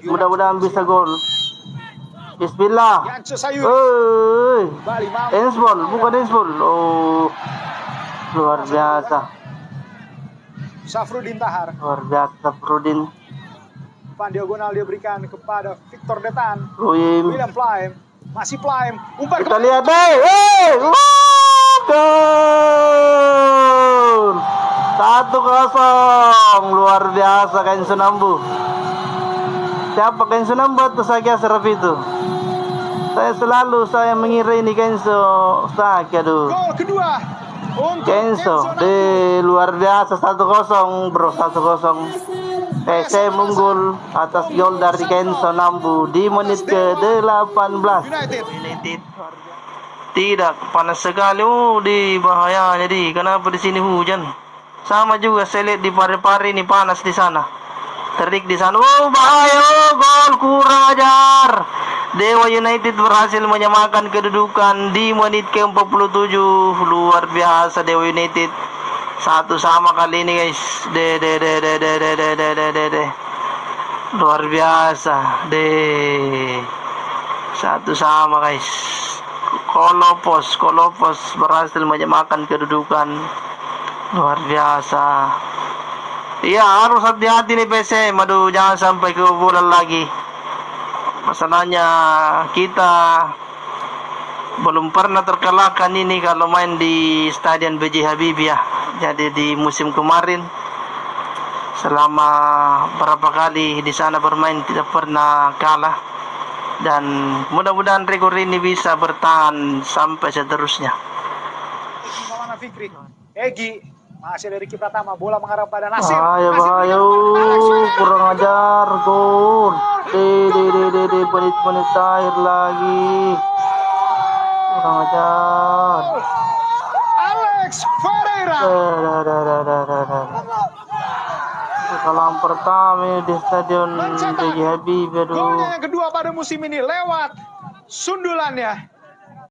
Mudah-mudahan bisa gol. Bismillah. Yanco Sayur. Bali mampu. Handsball, bukan handsball. Oh, luar biasa. Safrudin Tahar. Luar biasa Safrudin. Umpan diagonal dia berikan kepada Victor Detan. William Plaim. Masih Plaim. Umpan kita lihat deh. Gol. 1-0. Luar biasa Kenzo Nambu. Siapa Kenzo Nambu atau Saki Asraf itu? Saya mengira ini Kenzo Saki. Aduh. Gol kedua untuk Kenzo. Luar biasa 1-0 bro. 1-0. PC unggul atas gol dari Kenzo Nambu di menit ke-18. United. Tidak, panas sekali. Di bahaya. Jadi kenapa di sini hujan? Sama juga saya lihat di Parepare ini panas di sana. Terik di sana. Bahaya. Gol kurang ajar. Dewa United berhasil menyamakan kedudukan di menit ke-47. Luar biasa Dewa United. 1-1 kali ini guys. Luar biasa. 1-1 guys. Kolopos berhasil menyamakan kedudukan. Luar biasa. Iya, harus hati-hati nih PC. Aduh, jangan sampai kebobolan lagi. Masalahnya kita belum pernah terkalahkan ini kalau main di Stadion B.J. Habibie ya. Jadi di musim kemarin selama berapa kali di sana bermain tidak pernah kalah, dan mudah-mudahan rekor ini bisa bertahan sampai seterusnya. Egi masih dari Ki Pratama, bola mengarah pada Nasir. Bahaya, kurang ajar. Gol. Menit akhir lagi. Kurang ajar. Alex Ferreira. Kesalahan pertama di Stadion B.J. Habibie. Golnya yang kedua pada musim ini lewat sundulannya